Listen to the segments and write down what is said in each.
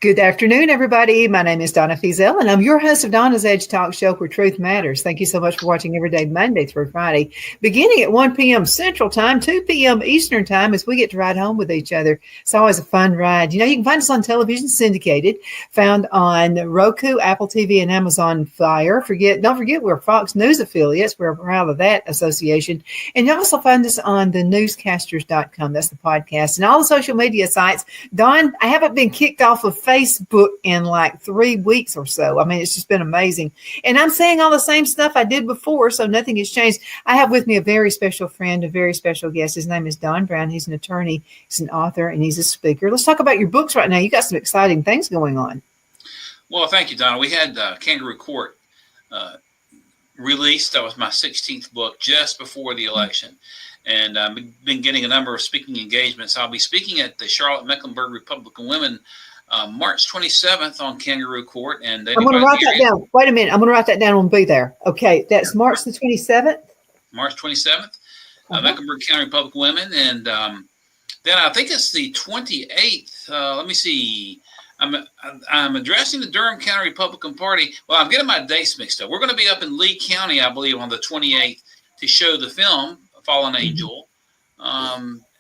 Good afternoon, everybody. My name is Donna Fiesel, and I'm your host of Donna's Edge Talk Show, where truth matters. Thank you so much for watching every day, Monday through Friday, beginning at 1 p.m. Central Time, 2 p.m. Eastern Time, as we get to ride home with each other. It's always a fun ride. You know, you can find us on television syndicated, found on Roku, Apple TV, and Amazon Fire. Don't forget, we're Fox News affiliates. We're proud of that association. And you also find us on the newscasters.com. That's the podcast. And all the social media sites. Don, I haven't been kicked off of Facebook in like 3 weeks or so. I mean, it's just been amazing. And I'm saying all the same stuff I did before, so nothing has changed. I have with me a very special friend, a very special guest. His name is Don Brown. He's an attorney, he's an author, and he's a speaker. Let's talk about your books right now. You got some exciting things going on. Well, thank you, Donna. We had Kangaroo Court released. That was my 16th book just before the election. And I've been getting a number of speaking engagements. I'll be speaking at the Charlotte-Mecklenburg Republican Women March 27th on Kangaroo Court. And I'm going to write that down. Wait a minute. I'm going to write that down and be there. Okay. That's March the 27th? March 27th, Mecklenburg County Republican Women. And then I think it's the 28th. Let me see. I'm addressing the Durham County Republican Party. Well, I'm getting my dates mixed up. We're going to be up in Lee County, I believe, on the 28th to show the film, Fallen Angel.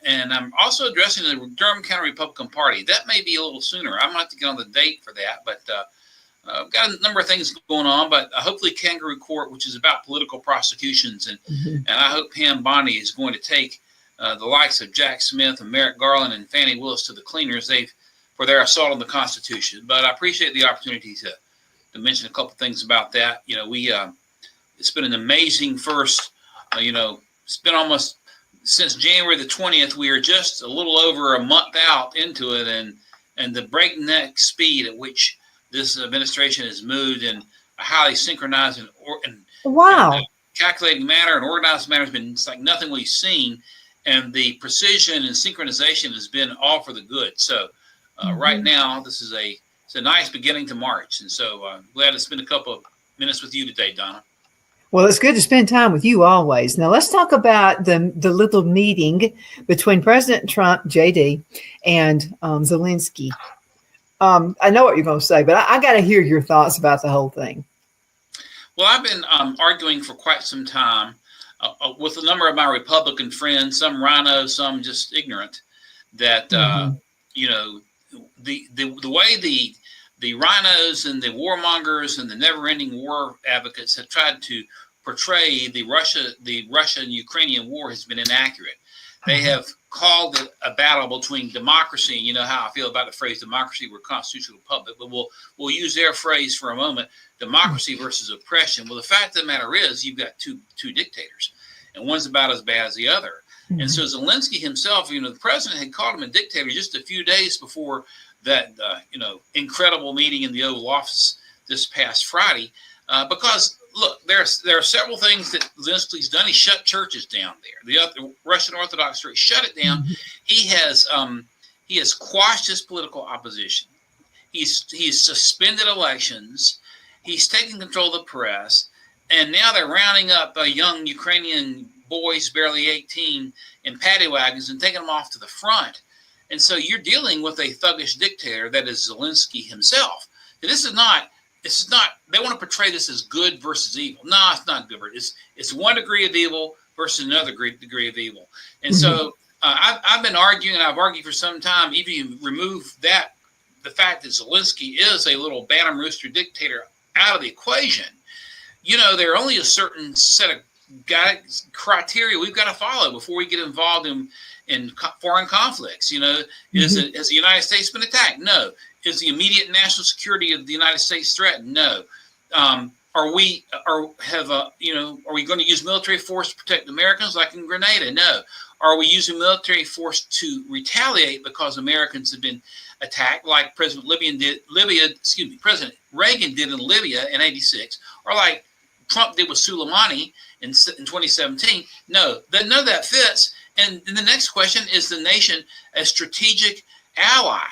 And I'm also addressing the Durham County Republican Party. That may be a little sooner. I'm going to have to get on the date for that. But I've got a number of things going on. But hopefully Kangaroo Court, which is about political prosecutions. And I hope Pam Bondi is going to take the likes of Jack Smith and Merrick Garland and Fannie Willis to the cleaners for their assault on the Constitution. But I appreciate the opportunity to mention a couple things about that. You know, it's been an amazing first, it's been almost since January the 20th, we are just a little over a month out into it, and the breakneck speed at which this administration has moved in a highly synchronized and calculating manner and organized manner has been like nothing we've seen, and the precision and synchronization has been all for the good. So right now, it's a nice beginning to March, and so I'm glad to spend a couple of minutes with you today, Donna. Well, it's good to spend time with you always. Now, let's talk about the little meeting between President Trump, JD, and Zelensky. I know what you're going to say, but I got to hear your thoughts about the whole thing. Well, I've been arguing for quite some time with a number of my Republican friends, some rhinos, some just ignorant, that, the way the rhinos and the warmongers and the never-ending war advocates have tried to portray the Russian-Ukrainian war has been inaccurate. They have called it a battle between democracy, and you know how I feel about the phrase democracy. We're a constitutional republic, but we'll use their phrase for a moment, democracy versus oppression. Well, the fact of the matter is you've got two dictators, and one's about as bad as the other. And so Zelensky himself, the president had called him a dictator just a few days before that, incredible meeting in the Oval Office this past Friday, because look, there are several things that Zelensky's done. He shut churches down there. The Russian Orthodox Church shut it down. He has quashed his political opposition. He's suspended elections. He's taken control of the press, and now they're rounding up young Ukrainian boys, barely 18, in paddy wagons and taking them off to the front. And so you're dealing with a thuggish dictator that is Zelensky himself. And this is not, they want to portray this as good versus evil. No, it's not good. It's one degree of evil versus another degree of evil. And so I've been arguing, and I've argued for some time, even if you remove the fact that Zelensky is a little bantam rooster dictator out of the equation, there are only a certain set of criteria we've got to follow before we get involved in foreign conflicts. Has the United States been attacked? No. Is the immediate national security of the United States threatened? No. Are we going to use military force to protect Americans like in Grenada? No. Are we using military force to retaliate because Americans have been attacked, like President Reagan did in Libya in '86, or like Trump did with Soleimani in 2017? No, none of that fits. And the next question, is the nation a strategic ally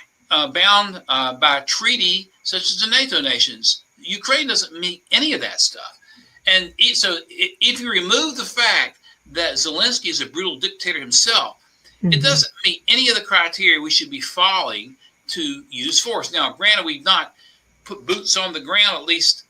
bound by treaty such as the NATO nations? Ukraine doesn't meet any of that stuff. And so if you remove the fact that Zelensky is a brutal dictator himself, it doesn't meet any of the criteria we should be following to use force. Now, granted, we've not put boots on the ground. At least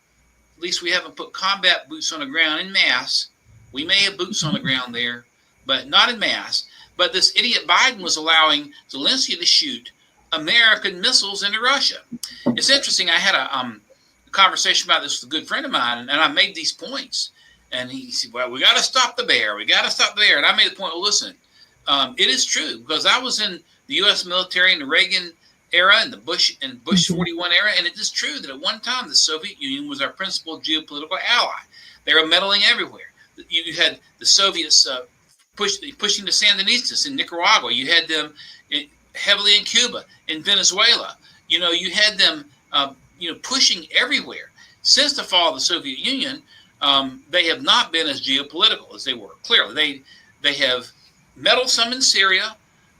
we haven't put combat boots on the ground en masse. We may have boots on the ground there, but not en masse. But this idiot Biden was allowing Zelensky to shoot American missiles into Russia. It's interesting. I had a conversation about this with a good friend of mine, and I made these points. And he said, well, we got to stop the bear. We got to stop the bear. And I made the point, well, listen, it is true, because I was in the U.S. military in the Reagan era and the Bush 41 era, and it is true that at one time the Soviet Union was our principal geopolitical ally. They were meddling everywhere. You had the Soviets pushing the Sandinistas in Nicaragua. You had them heavily in Cuba, in Venezuela. You had them pushing everywhere. Since the fall of the Soviet Union, they have not been as geopolitical as they were. Clearly, they have meddled some in Syria,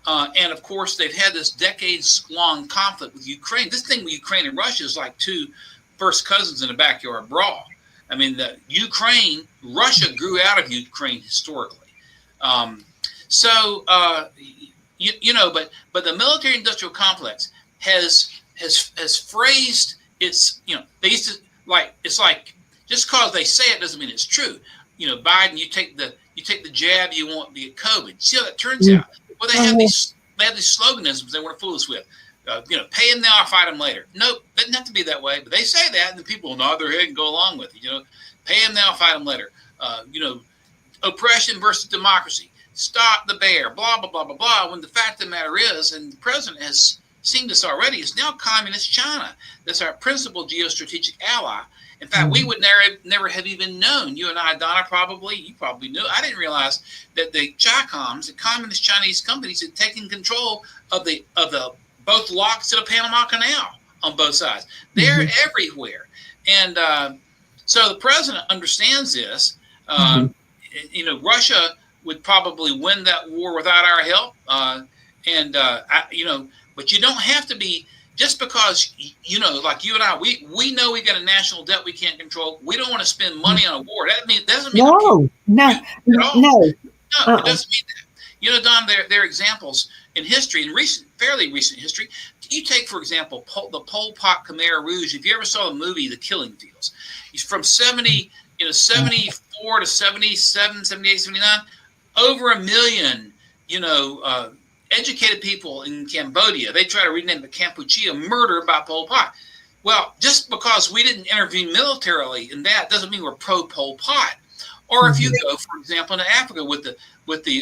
and of course, they've had this decades-long conflict with Ukraine. This thing with Ukraine and Russia is like two first cousins in a backyard brawl. I mean, Russia grew out of Ukraine historically. But the military-industrial complex has phrased its, they used to it's like just because they say it doesn't mean it's true. Biden, you take the jab, you won't get COVID. See how that turns out? Well, they have these sloganisms they want to fool us with. Pay them now or fight them later. Nope, doesn't have to be that way. But they say that, and the people will nod their head and go along with it. Pay them now, fight them later. Oppression versus democracy. Stop the bear. Blah blah blah blah blah. When the fact of the matter is, and the president has seen this already, is now communist China. That's our principal geostrategic ally. In fact, we would never have even known. You and I, Donna, you probably knew. I didn't realize that the Chicoms, the communist Chinese companies, had taken control of the both locks to the Panama Canal on both sides. They're everywhere, and so the president understands this. Russia would probably win that war without our help, but you don't have to be. Just because, like you and I, we know we got a national debt we can't control. We don't want to spend money on a war. That doesn't mean no. It doesn't mean that. Don, there are examples in history, in fairly recent history. You take, for example, the Pol Pot Khmer Rouge. If you ever saw the movie The Killing Fields, he's from 74 to 77, 78, 79, over 1 million, educated people in Cambodia, they try to rename it Kampuchea, murdered by Pol Pot. Well, just because we didn't intervene militarily in that doesn't mean we're pro-Pol Pot. Or if you go, for example, into Africa with the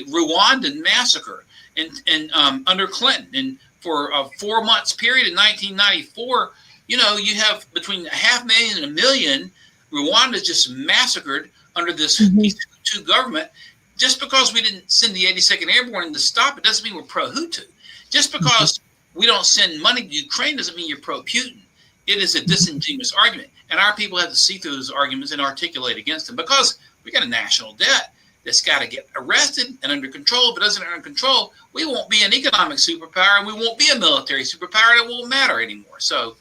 Rwandan massacre and under Clinton, and for a 4 months period in 1994, you have between 500,000 and 1 million Rwandans just massacred under this Hutu government. Just because we didn't send the 82nd Airborne to stop it doesn't mean we're pro-Hutu. Just because we don't send money to Ukraine doesn't mean you're pro-Putin. It is a disingenuous argument. And our people have to see through those arguments and articulate against them, because we got a national debt that's got to get arrested and under control. If it doesn't get under control, we won't be an economic superpower, and we won't be a military superpower, and it won't matter anymore. So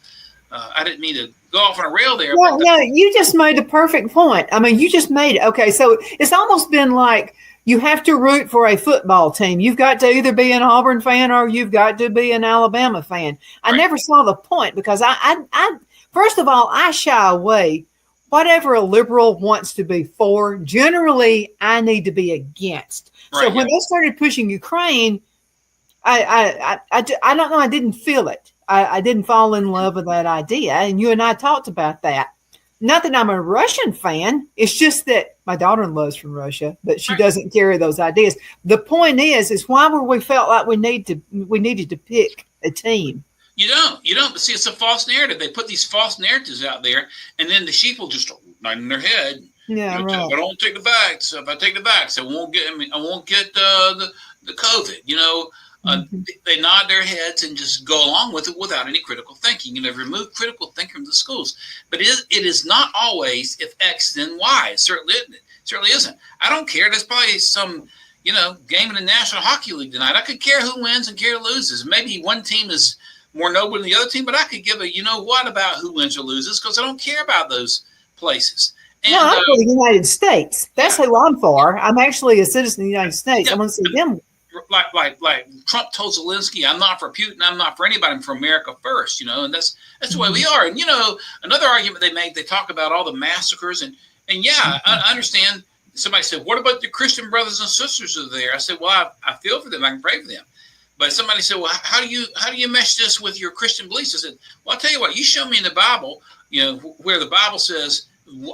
I didn't mean to go off on a rail there. Well, no, you just made the perfect point. I mean, you just made it. Okay, so it's almost been like you have to root for a football team. You've got to either be an Auburn fan or you've got to be an Alabama fan. I never saw the point, because I first of all, I shy away. Whatever a liberal wants to be for, generally, I need to be against. So when they started pushing Ukraine, I don't know. I didn't feel it. I didn't fall in love with that idea. And you and I talked about that. Not that I'm a Russian fan. It's just that my daughter-in-law is from Russia, but she doesn't carry those ideas. The point is why were we felt like we needed to pick a team? You don't. But see, it's a false narrative. They put these false narratives out there, and then the sheep will just nod in their head. Yeah, right. I don't take the vax. If I take the vax, I won't get the COVID. They nod their heads and just go along with it without any critical thinking. They've removed critical thinking from the schools. But it is not always if X then Y. It certainly isn't. I don't care. There's probably some game in the National Hockey League tonight. I could care who wins and care who loses. Maybe one team is more noble than the other team, but I could give a about who wins or loses, because I don't care about those places. And, no, I'm for the United States. That's who I'm for. I'm actually a citizen of the United States. I want to see them like Trump told Zelensky, I'm not for Putin, I'm not for anybody, I'm for America first, and that's the way we are. And another argument they make, they talk about all the massacres, and yeah, I understand. Somebody said, what about the Christian brothers and sisters that are there? I said, well, I feel for them, I can pray for them. But somebody said, well, how do you mesh this with your Christian beliefs? I said, well, I'll tell you what, you show me in the Bible, where the Bible says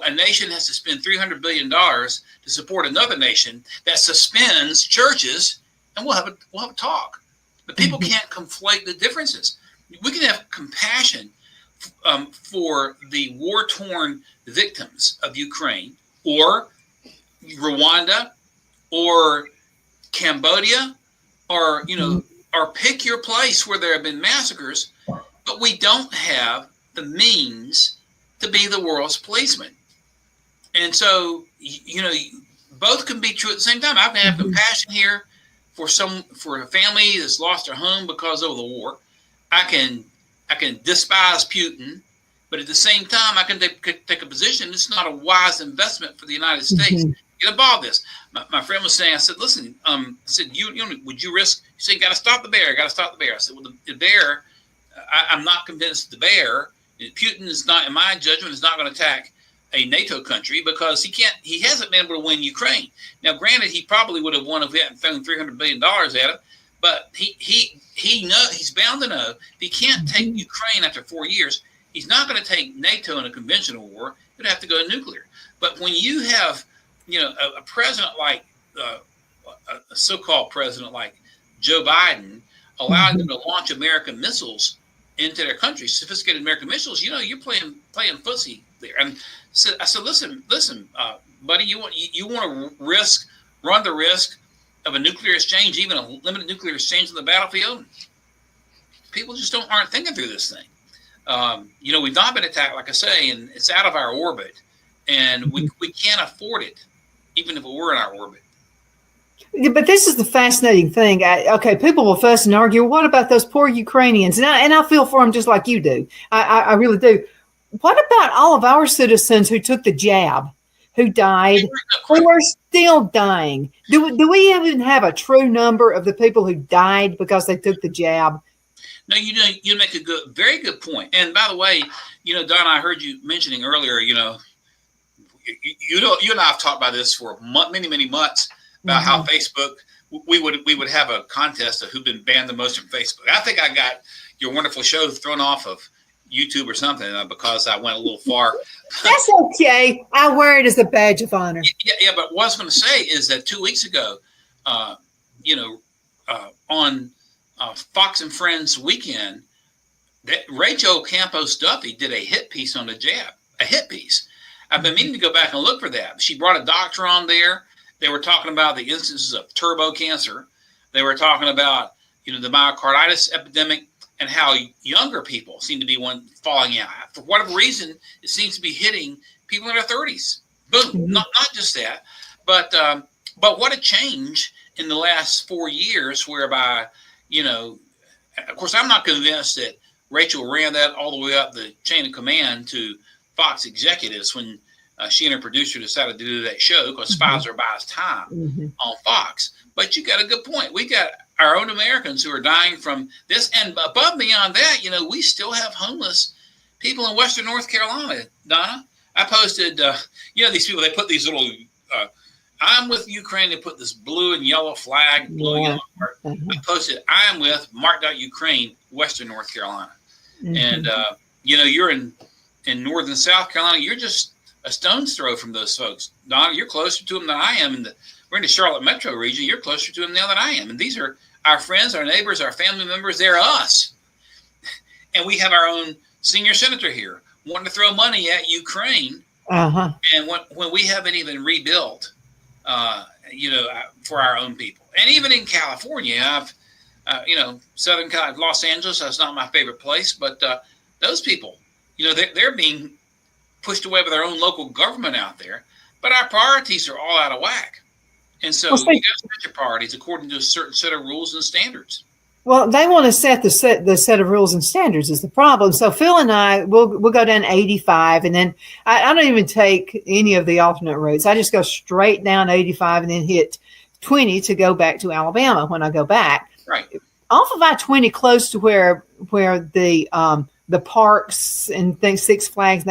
a nation has to spend $300 billion to support another nation that suspends churches, and we'll have a talk. But people can't conflate the differences. We can have compassion for the war-torn victims of Ukraine, or Rwanda, or Cambodia, or or pick your place where there have been massacres, but we don't have the means to be the world's policeman. And so, both can be true at the same time. I can have compassion here for a family that's lost their home because of the war. I can despise Putin, but at the same time, I can take a position. It's not a wise investment for the United States. Get involved in this. My friend was saying, I said, listen, would you risk? He said, you got to stop the bear. I said, well, the bear, I'm not convinced the bear, Putin is not, in my judgment, is not going to attack a NATO country because he hasn't been able to win Ukraine. Now, granted, he probably would have won if we hadn't thrown $300 billion at him, but he knows, he's bound to know if he can't take Ukraine after 4 years, he's not going to take NATO in a conventional war. He'd have to go nuclear. But when you have a president like a so-called president like Joe Biden allowing them to launch American missiles into their country, sophisticated American missiles, you're playing footsie there. And so I said, listen, buddy, you want to run the risk of a nuclear exchange, even a limited nuclear exchange on the battlefield? People just aren't thinking through this thing. We've not been attacked, like I say, and it's out of our orbit, and we can't afford it, even if it were in our orbit. Yeah, but this is the fascinating thing. People will fuss and argue. What about those poor Ukrainians? And I feel for them just like you do. I really do. What about all of our citizens who took the jab, who died, who are still dying? Do we even have a true number of the people who died because they took the jab? No, you make a very good point. And by the way, Donna, I heard you mentioning earlier, you and I have talked about this for many, many months about how Facebook, we would have a contest of who'd been banned the most from Facebook. I think I got your wonderful show thrown off of YouTube or something because I went a little far. That's okay. I wear it as a badge of honor. Yeah. But what I was going to say is that 2 weeks ago, on Fox and Friends weekend, that Rachel Campos Duffy did a hit piece on the jab, a hit piece. I've been meaning to go back and look for that. She brought a doctor on there. They were talking about the instances of turbo cancer. They were talking about, the myocarditis epidemic and how younger people seem to be falling out. For whatever reason, it seems to be hitting people in their 30s. Boom. Not just that, but what a change in the last 4 years, whereby, of course, I'm not convinced that Rachel ran that all the way up the chain of command to Fox executives when she and her producer decided to do that show, because Pfizer buys time on Fox. But you got a good point. We got our own Americans who are dying from this. And above and beyond that, we still have homeless people in Western North Carolina, Donna. I posted, these people, they put these little, I'm with Ukraine. They put this blue and yellow flag, blue and yellow heart. I posted, I am with Mark.Ukraine, Western North Carolina. And, you're in northern South Carolina. You're just a stone's throw from those folks. Donna, you're closer to them than I am. We're in the Charlotte metro region. You're closer to them now than I am. And these are our friends, our neighbors, our family members. They're us. And we have our own senior senator here wanting to throw money at Ukraine. And when we haven't even rebuilt, for our own people. And even in California, Southern California, Los Angeles, that's not my favorite place, but those people, they're being pushed away by their own local government out there. But our priorities are all out of whack. And so you got to set your priorities according to a certain set of rules and standards. Well, they want to set the set of rules and standards is the problem. So Phil and I, we'll go down 85, and then I don't even take any of the alternate routes. I just go straight down 85 and then hit I-20 to go back to Alabama when I go back. Right. Off of I-20, close to where the parks and things, Six Flags,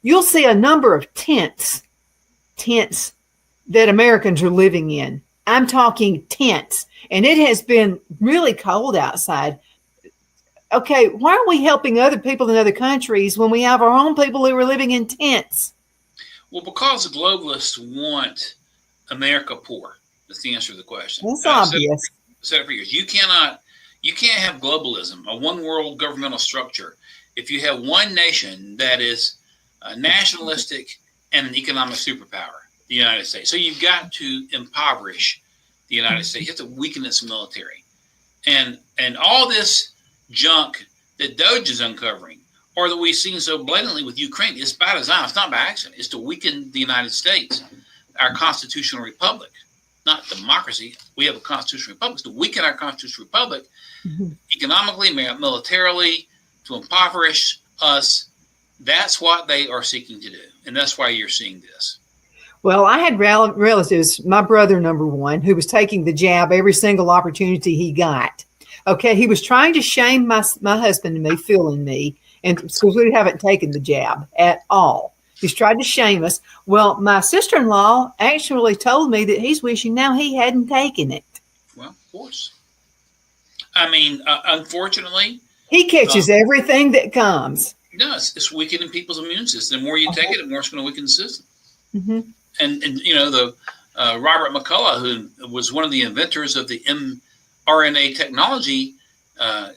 you'll see a number of tents that Americans are living in. I'm talking tents, and it has been really cold outside. Okay, why are we helping other people in other countries when we have our own people who are living in tents? Well, because the globalists want America poor. That's the answer to the question. That's obvious. Said it for years. You can't have globalism, a one world governmental structure, if you have one nation that is nationalistic and an economic superpower, the United States. So you've got to impoverish the United States. You have to weaken its military. And all this junk that Doge is uncovering, or that we've seen so blatantly with Ukraine, is by design. It's not by accident. It's to weaken the United States, our constitutional republic, not democracy. We have a constitutional republic. It's to weaken our constitutional republic economically, militarily, to impoverish us. That's what they are seeking to do. And that's why you're seeing this. Well, I had relatives, my brother, number one, who was taking the jab every single opportunity he got. Okay, he was trying to shame my husband and me, Phil and me, and because we haven't taken the jab at all. He's tried to shame us. Well, my sister-in-law actually told me that he's wishing now he hadn't taken it. Well, of course. I mean, unfortunately, he catches everything that comes. No, it's weakening people's immune system. The more you take it, the more it's going to weaken the system. And you know, the Robert McCullough, who was one of the inventors of the mRNA technology,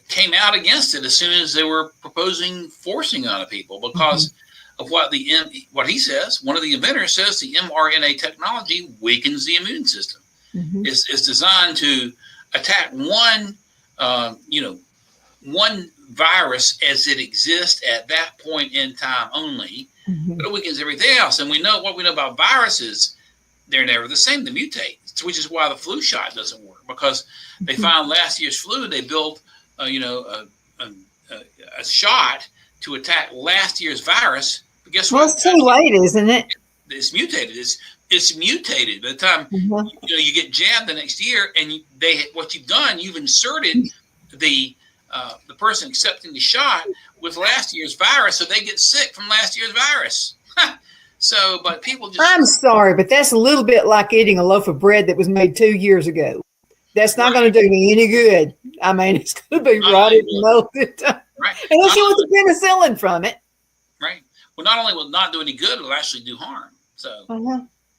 came out against it as soon as they were proposing forcing on people because of what he says. One of the inventors says the mRNA technology weakens the immune system. It's designed to attack one virus as it exists at that point in time only, but it weakens everything else. And we know what we know about viruses, they're never the same. They mutate, which is why the flu shot doesn't work, because they found last year's flu, they built a shot to attack last year's virus. But guess what? Well, it's too late, isn't it? It's mutated. It's mutated. By the time you get jabbed the next year, and what you've done, you've inserted the person accepting the shot with last year's virus, so they get sick from last year's virus. So, but people just... I'm sorry, but that's a little bit like eating a loaf of bread that was made 2 years ago. That's not going to do me any good. I mean, it's going to be rotted and melted. Right. Unless you want the penicillin from it. Right. Well, not only will it not do any good, it'll actually do harm. So,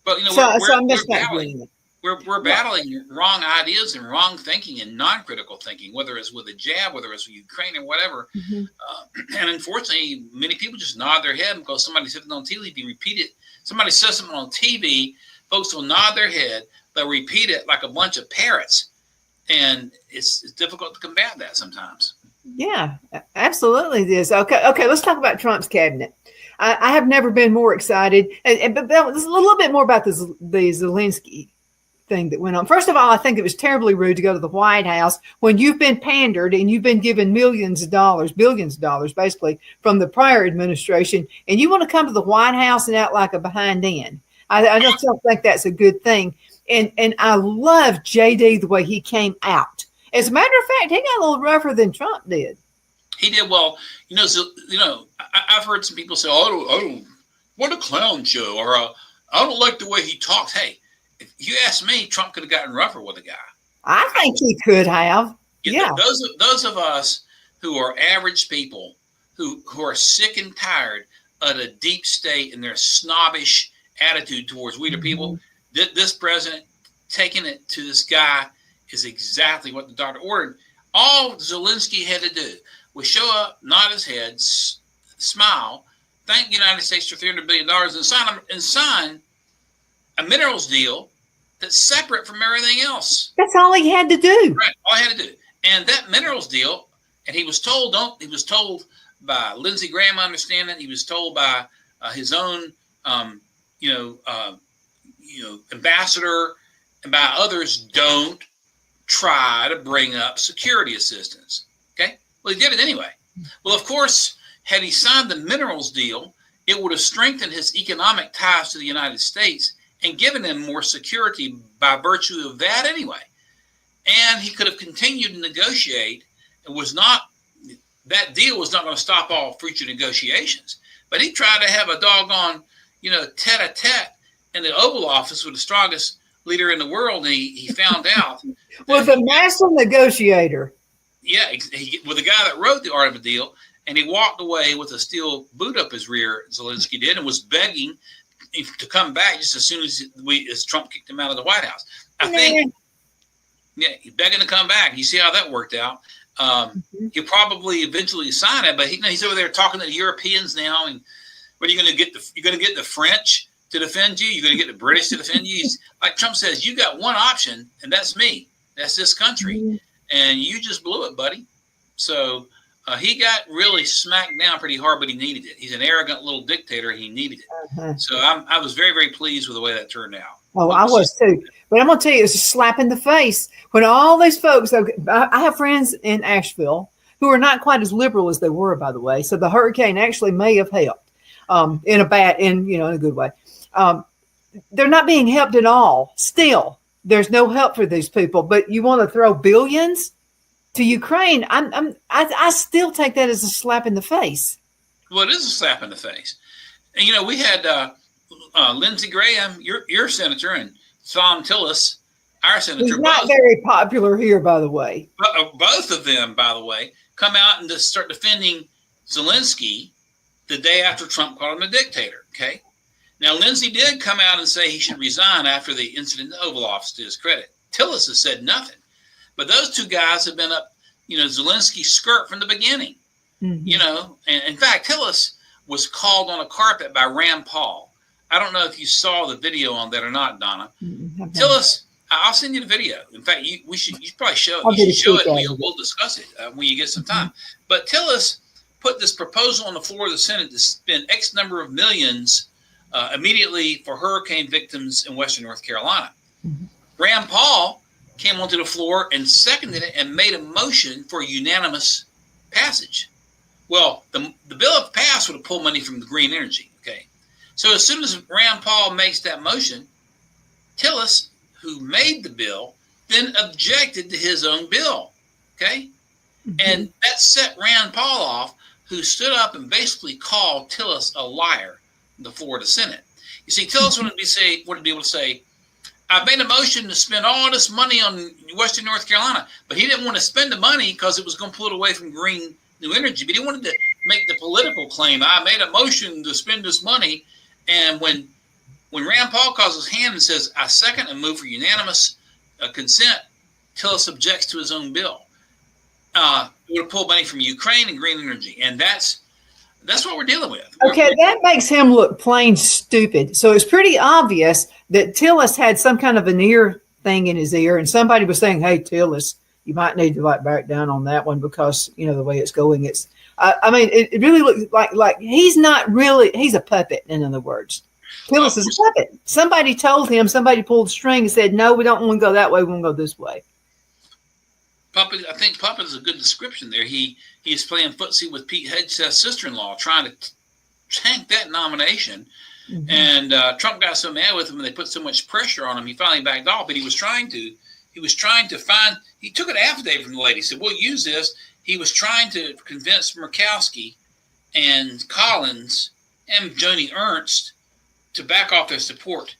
but we're battling wrong ideas and wrong thinking and non-critical thinking, whether it's with a jab, whether it's with Ukraine or whatever. And unfortunately, many people just nod their head because somebody said it on TV, repeat it. Somebody says something on TV, folks will nod their head, they'll repeat it like a bunch of parrots. And it's difficult to combat that sometimes. Yeah, absolutely it is. Okay, let's talk about Trump's cabinet. I have never been more excited. But there's a little bit more about the Zelensky thing that went on. First of all, I think it was terribly rude to go to the White House when you've been pandered and you've been given billions of dollars, basically, from the prior administration, and you want to come to the White House and act like a behind end. I just don't think that's a good thing. And I love JD the way he came out. As a matter of fact, he got a little rougher than Trump did. He did. Well, I've heard some people say, "Oh, what a clown show," or "I don't like the way he talks." Hey, if you ask me, Trump could have gotten rougher with the guy. I think he could have. Yeah. Those of us who are average people who are sick and tired of the deep state and their snobbish attitude towards we the people, this president taking it to this guy is exactly what the doctor ordered. All Zelensky had to do was show up, nod his head, smile, thank the United States for $300 billion, and sign a minerals deal that's separate from everything else. That's all he had to do. Right, all he had to do. And that minerals deal, and he was told by Lindsey Graham, I understand that, he was told by his own, ambassador and by others, don't try to bring up security assistance. Okay? Well, he did it anyway. Well, of course, had he signed the minerals deal, it would have strengthened his economic ties to the United States and given him more security by virtue of that anyway. And he could have continued to negotiate. That deal was not going to stop all future negotiations. But he tried to have a doggone, tete-a-tete in the Oval Office with the strongest leader in the world, and he found out. Was a master negotiator. Yeah, with the guy that wrote The Art of a Deal, and he walked away with a steel boot up his rear, Zelensky did, and was begging to come back just as soon as Trump kicked him out of the White House. I think, he's begging to come back. You see how that worked out. He'll probably eventually sign it, but he's over there talking to the Europeans now. And what are you going to get? You're going to get the French to defend you. You're going to get the British to defend you. Like Trump says, you got one option, and that's me. That's this country, and you just blew it, buddy. So he got really smacked down pretty hard, but he needed it. He's an arrogant little dictator. He needed it. So I was very, very pleased with the way that turned out. Oh, I was too. But I'm going to tell you, it's a slap in the face when all these folks, I have friends in Asheville who are not quite as liberal as they were, by the way. So the hurricane actually may have helped in a good way. They're not being helped at all. Still, there's no help for these people, but you want to throw billions to Ukraine. I still take that as a slap in the face. Well, it is a slap in the face. And, we had Lindsey Graham, your senator, and Thom Tillis, our senator. He's not very popular here, by the way. Both of them, by the way, come out and just start defending Zelensky the day after Trump called him a dictator. Okay. Now, Lindsey did come out and say he should resign after the incident in the Oval Office, to his credit. Tillis has said nothing. But those two guys have been up, Zelensky's skirt from the beginning. And in fact, Tillis was called on a carpet by Rand Paul. I don't know if you saw the video on that or not, Donna. Tillis, I'll send you the video. In fact, you probably show it. You should show it. We'll discuss it when you get some time. But Tillis put this proposal on the floor of the Senate to spend X number of millions immediately for hurricane victims in Western North Carolina. Rand Paul came onto the floor and seconded it and made a motion for a unanimous passage. Well, the bill if passed would have pulled money from the green energy. Okay. So as soon as Rand Paul makes that motion, Tillis, who made the bill, then objected to his own bill. Okay. And that set Rand Paul off, who stood up and basically called Tillis a liar on the floor of the Senate. You see, Tillis wouldn't be able to say, I made a motion to spend all this money on Western North Carolina, but he didn't want to spend the money because it was going to pull it away from green new energy. But he wanted to make the political claim, I made a motion to spend this money. And when Rand Paul calls his hand and says, I second and move for unanimous consent, Tillis objects to his own bill. It would have pulled money from Ukraine and green energy. And that's what we're dealing with. Okay, that makes him look plain stupid. So it's pretty obvious that Tillis had some kind of an ear thing in his ear, and somebody was saying, hey, Tillis, you might need to back down on that one because, the way it's going, it really looks like he's a puppet, in other words. Tillis is a puppet. Somebody told him, somebody pulled the string and said, no, we don't want to go that way, we want to go this way. Puppet, I think puppet is a good description there. He is playing footsie with Pete Hegseth's sister-in-law, trying to tank that nomination. And Trump got so mad with him and they put so much pressure on him, he finally backed off. But he was trying to find, he took an affidavit from the lady, said, we'll use this. He was trying to convince Murkowski and Collins and Joni Ernst to back off their support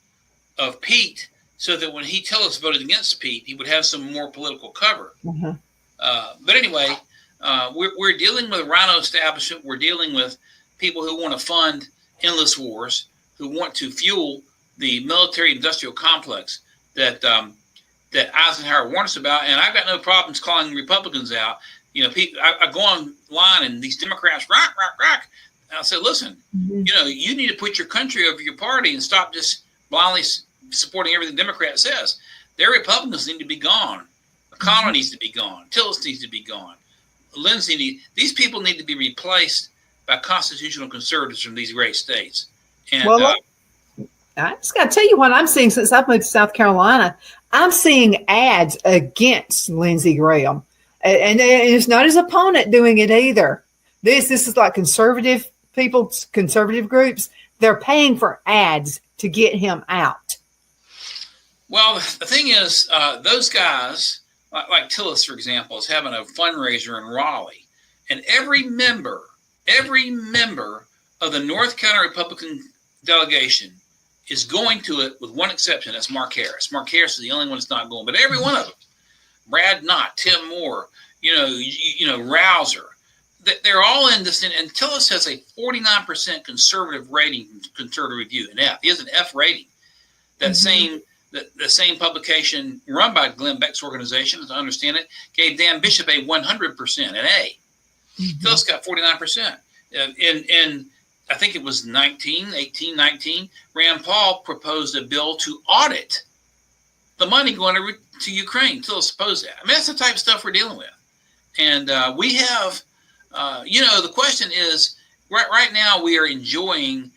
of Pete, so that when Tillis voted against Pete, he would have some more political cover. But anyway, we're dealing with a rhino establishment. We're dealing with people who want to fund endless wars, who want to fuel the military-industrial complex that Eisenhower warned us about. And I've got no problems calling Republicans out. I go online and these Democrats, rock. And I say, listen, you need to put your country over your party and stop just blindly supporting everything the Democrat says. Their Republicans need to be gone. McConnell needs to be gone. Tillis needs to be gone. These people need to be replaced by constitutional conservatives from these great states. And I just got to tell you what I'm seeing since I've moved to South Carolina. I'm seeing ads against Lindsey Graham. And it's not his opponent doing it either. This is like conservative people, conservative groups. They're paying for ads to get him out. Well, the thing is, those guys, like Tillis, for example, is having a fundraiser in Raleigh, and every member of the North Carolina Republican delegation is going to it, with one exception. That's Mark Harris. Mark Harris is the only one that's not going, but every one of them, Brad Knott, Tim Moore, Rouser, they're all in this. And Tillis has a 49% conservative rating from Conservative Review, an F. He has an F rating. That the same publication run by Glenn Beck's organization, as I understand it, gave Dan Bishop a 100%, an A. Tillis got 49%. In I think it was 19, Rand Paul proposed a bill to audit the money going to Ukraine. Tillis opposed that. I mean, that's the type of stuff we're dealing with. And we have, the question is, right now we are enjoying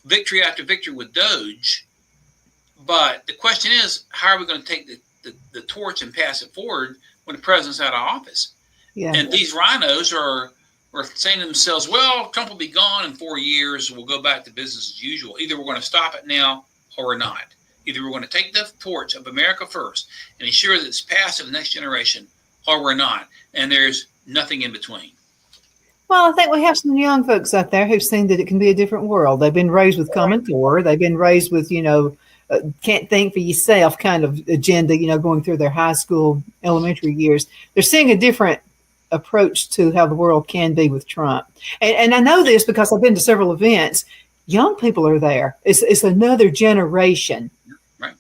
victory after victory with Doge. But the question is, how are we going to take the torch and pass it forward when the president's out of office? Yeah. And these rhinos are saying to themselves, well, Trump will be gone in 4 years. We'll go back to business as usual. Either we're going to stop it now or we're not. Either we're going to take the torch of America first and ensure that it's passed to the next generation, or we're not. And there's nothing in between. Well, I think we have some young folks out there who've seen that it can be a different world. They've been raised with Common Core. They've been raised with, can't think for yourself kind of agenda, going through their high school, elementary years. They're seeing a different approach to how the world can be with Trump. And I know this because I've been to several events. Young people are there. It's another generation. Right.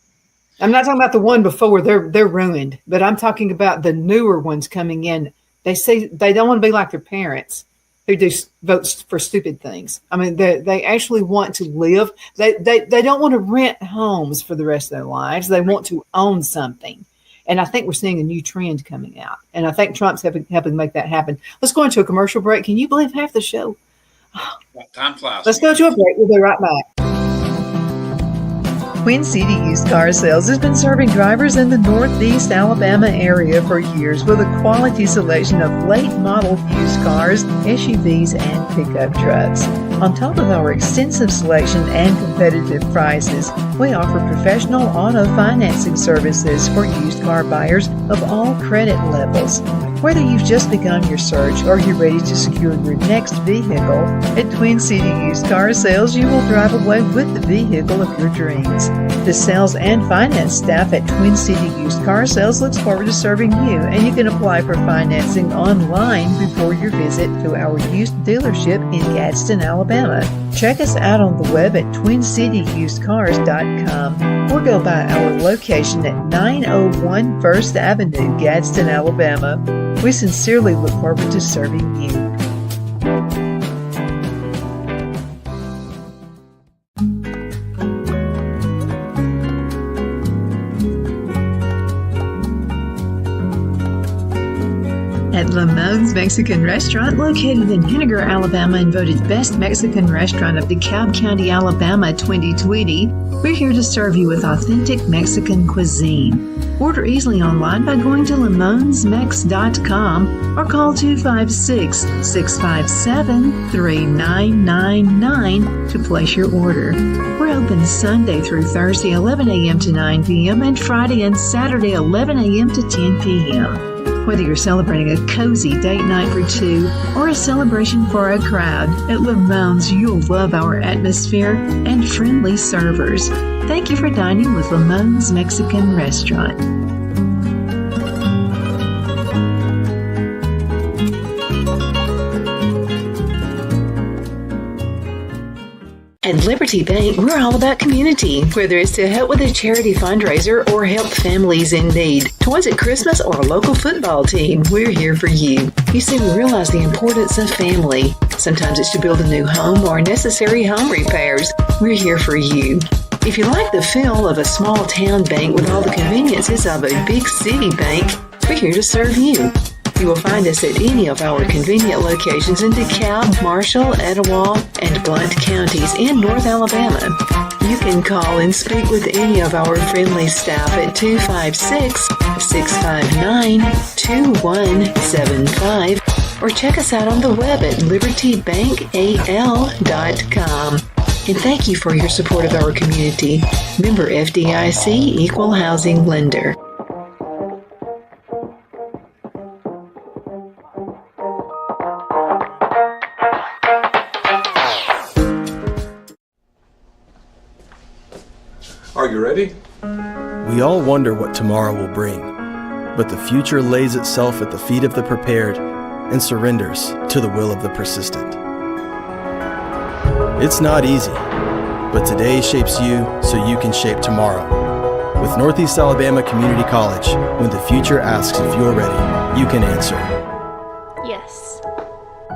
I'm not talking about the one before, they're ruined, but I'm talking about the newer ones coming in. They say they don't want to be like their parents who do votes for stupid things. I mean, they actually want to live. They don't want to rent homes for the rest of their lives. They want to own something. And I think we're seeing a new trend coming out. And I think Trump's helping make that happen. Let's go into a commercial break. Can you believe half the show? Time flies. Let's go to a break. We'll be right back. Twin City Used Car Sales has been serving drivers in the Northeast Alabama area for years with a quality selection of late model used cars, SUVs, and pickup trucks. On top of our extensive selection and competitive prices, we offer professional auto financing services for used car buyers of all credit levels. Whether you've just begun your search or you're ready to secure your next vehicle, at Twin City Used Car Sales, you will drive away with the vehicle of your dreams. The sales and finance staff at Twin City Used Car Sales looks forward to serving you, and you can apply for financing online before your visit to our used dealership in Gadsden, Alabama. Check us out on the web at twincityusedcars.com or go by our location at 901 First Avenue, Gadsden, Alabama. We sincerely look forward to serving you. At Lamone's Mexican Restaurant, located in Henniger, Alabama, and voted Best Mexican Restaurant of DeKalb County, Alabama 2020, we're here to serve you with authentic Mexican cuisine. Order easily online by going to lamonsmex.com or call 256-657-3999 to place your order. We're open Sunday through Thursday, 11 a.m. to 9 p.m. and Friday and Saturday, 11 a.m. to 10 p.m. Whether you're celebrating a cozy date night for two or a celebration for a crowd, at Lamone's you'll love our atmosphere and friendly servers. Thank you for dining with Lamone's Mexican Restaurant. At Liberty Bank, we're all about community. Whether it's to help with a charity fundraiser or help families in need, toys at Christmas, or a local football team, we're here for you. You see, we realize the importance of family. Sometimes it's to build a new home or necessary home repairs. We're here for you. If you like the feel of a small town bank with all the conveniences of a big city bank, we're here to serve you. You will find us at any of our convenient locations in DeKalb, Marshall, Etowah, and Blount counties in North Alabama. You can call and speak with any of our friendly staff at 256-659-2175 or check us out on the web at libertybankal.com. And thank you for your support of our community. Member FDIC, Equal Housing Lender. Are you ready? We all wonder what tomorrow will bring, but the future lays itself at the feet of the prepared and surrenders to the will of the persistent. It's not easy, but today shapes you so you can shape tomorrow. With Northeast Alabama Community College, when the future asks if you're ready, you can answer. Yes.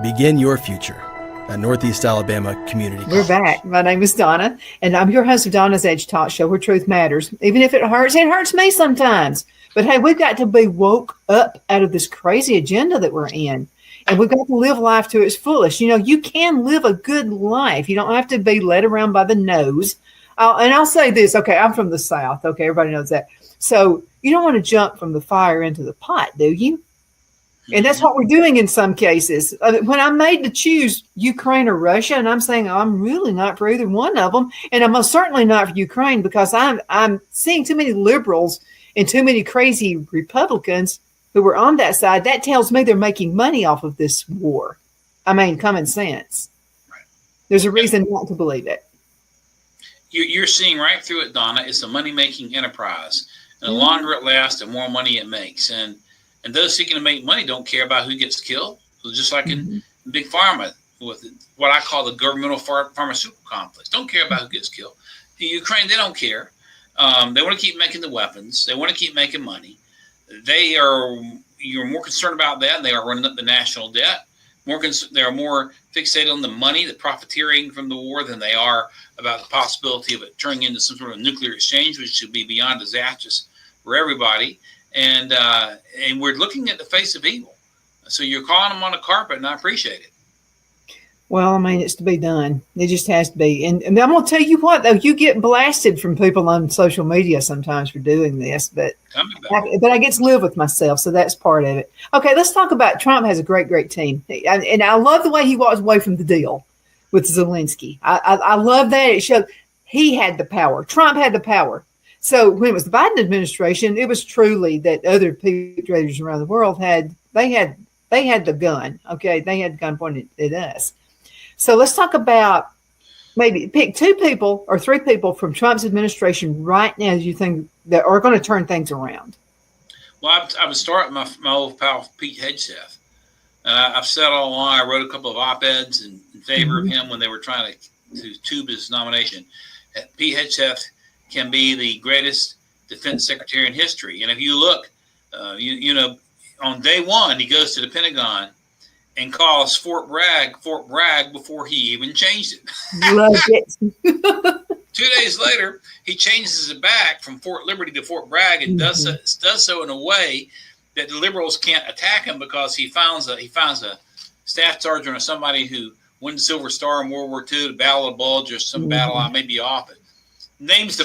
Begin your future at Northeast Alabama Community College. We're back. My name is Donna, and I'm your host of Donna's Edge Talk Show, where truth matters. Even if it hurts me sometimes. But hey, we've got to be woke up out of this crazy agenda that we're in. And we've got to live life to its fullest. You know, you can live a good life. You don't have to be led around by the nose. And I'll say this. Okay, I'm from the South. Okay, everybody knows that. So you don't want to jump from the fire into the pot, do you? And that's what we're doing in some cases. When I'm made to choose Ukraine or Russia, and I'm saying I'm really not for either one of them, and I'm most certainly not for Ukraine because I'm seeing too many liberals and too many crazy Republicans who were on that side. That tells me they're making money off of this war. I mean, common sense. Right. There's a reason not to believe it. You're seeing right through it, Donna. It's a money-making enterprise. And the longer it lasts, the more money it makes. And those seeking to make money don't care about who gets killed. So just like in Big Pharma, with what I call the governmental pharmaceutical complex, don't care about who gets killed. In Ukraine, they don't care. They want to keep making the weapons. They want to keep making money. You're more concerned about that, and they are running up the national debt. They are more fixated on the money, the profiteering from the war, than they are about the possibility of it turning into some sort of nuclear exchange, which should be beyond disastrous for everybody. And we're looking at the face of evil. So you're calling them on the carpet, and I appreciate it. Well, I mean, it's to be done. It just has to be. And I'm going to tell you what, though, you get blasted from people on social media sometimes for doing this, but I get to live with myself, so that's part of it. Okay, let's talk about Trump has a great, great team. And I love the way he walks away from the deal with Zelensky. I love that. It showed he had the power. Trump had the power. So when it was the Biden administration, it was truly that other perpetrators around the world had the gun. Okay, they had the gun pointed at us. So let's talk about maybe pick 2 people or 3 people from Trump's administration right now you think that are going to turn things around. Well, I would start with my old pal Pete Hegseth. I've said all along, I wrote a couple of op-eds in favor of him when they were trying to tube his nomination. Pete Hegseth can be the greatest defense secretary in history. And if you look, you know, on day one, he goes to the Pentagon and calls Fort Bragg before he even changed it. Love it. 2 days later, he changes it back from Fort Liberty to Fort Bragg and does so in a way that the liberals can't attack him because he finds a staff sergeant or somebody who won the Silver Star in World War II, the Battle of the Bulge or some battle I may be off it. Names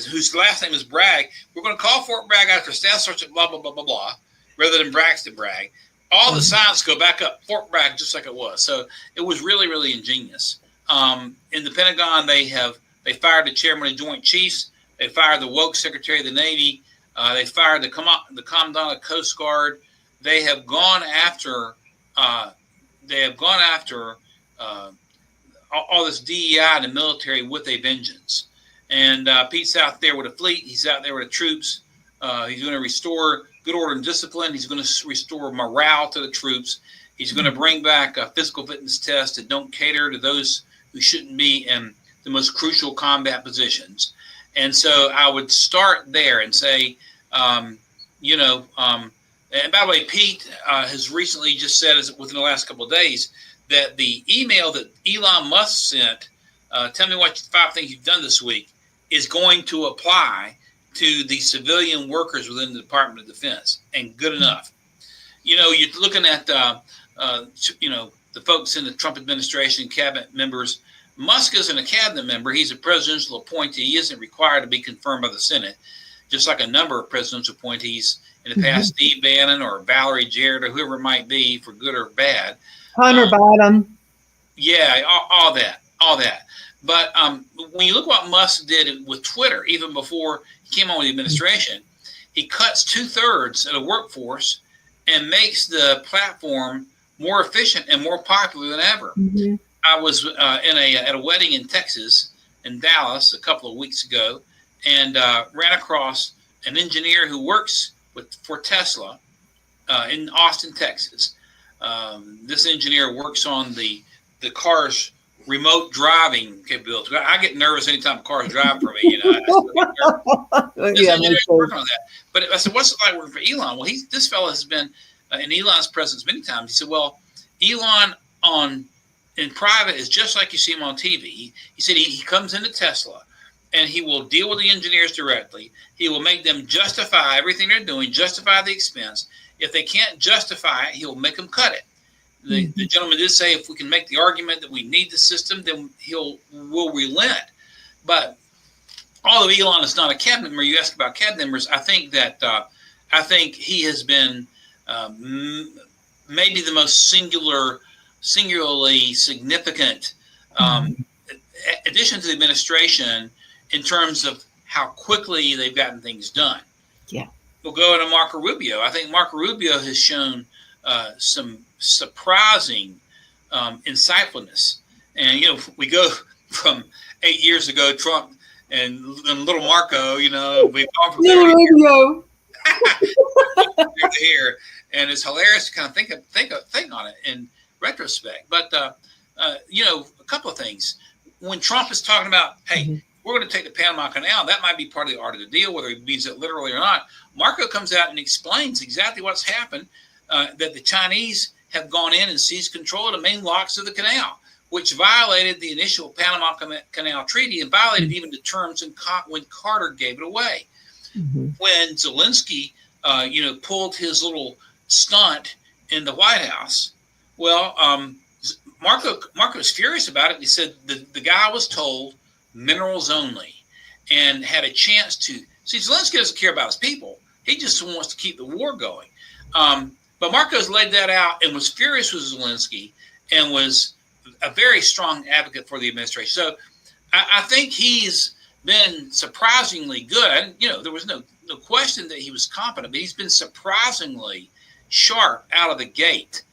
whose last name is Bragg. We're going to call Fort Bragg after Staff Sergeant blah, blah, blah, blah, blah, rather than Braxton Bragg. All the signs go back up, Fort Bragg, just like it was. So it was really, really ingenious. In the Pentagon, they fired the chairman of the Joint Chiefs. They fired the woke Secretary of the Navy. They fired the Commandant of Coast Guard. They have gone after all this DEI in the military with a vengeance. And Pete's out there with a fleet. He's out there with the troops. He's going to restore good order and discipline. He's going to restore morale to the troops. He's going to bring back a physical fitness test that don't cater to those who shouldn't be in the most crucial combat positions. And so I would start there and say, and by the way, Pete has recently just said within the last couple of days that the email that Elon Musk sent, tell me what 5 things you've done this week, is going to apply to the civilian workers within the Department of Defense, and good enough. You know, you're looking at, the folks in the Trump administration, cabinet members. Musk isn't a cabinet member. He's a presidential appointee. He isn't required to be confirmed by the Senate, just like a number of presidential appointees in the past, Steve Bannon or Valerie Jarrett or whoever it might be, for good or bad. Hunter Biden. Yeah, all that. all that. But when you look what Musk did with Twitter, even before he came on with the administration, he cuts 2/3 of the workforce and makes the platform more efficient and more popular than ever. Mm-hmm. I was at a wedding in Texas, in Dallas, a couple of weeks ago, and ran across an engineer who works for Tesla in Austin, Texas. This engineer works on the car's remote driving capability. I get nervous anytime a car is driving for me. This engineer's working on that. But I said, what's it like working for Elon? Well, this fellow has been in Elon's presence many times. He said, well, Elon in private is just like you see him on TV. He said he comes into Tesla and he will deal with the engineers directly. He will make them justify everything they're doing, justify the expense. If they can't justify it, he'll make them cut it. The gentleman did say if we can make the argument that we need the system, then we'll relent. But although Elon is not a cabinet member, you asked about cabinet members. I think he has been maybe the most singularly significant addition to the administration in terms of how quickly they've gotten things done. Yeah. We'll go into Marco Rubio. I think Marco Rubio has shown some surprising insightfulness. And, we go from 8 years ago, Trump and little Marco, we've gone from there to here. And it's hilarious to kind of think on it in retrospect. But, a couple of things. When Trump is talking about, hey, we're going to take the Panama Canal, that might be part of the art of the deal, whether he means it literally or not. Marco comes out and explains exactly what's happened, that the Chinese have gone in and seized control of the main locks of the canal, which violated the initial Panama Canal Treaty and violated even the terms when Carter gave it away. Mm-hmm. When Zelensky, pulled his little stunt in the White House, well, Marco was furious about it. He said the guy was told minerals only and had a chance to see. Zelensky doesn't care about his people. He just wants to keep the war going. But Marcos laid that out and was furious with Zelensky and was a very strong advocate for the administration. So I think he's been surprisingly good. There was no question that he was competent, but he's been surprisingly sharp out of the gate.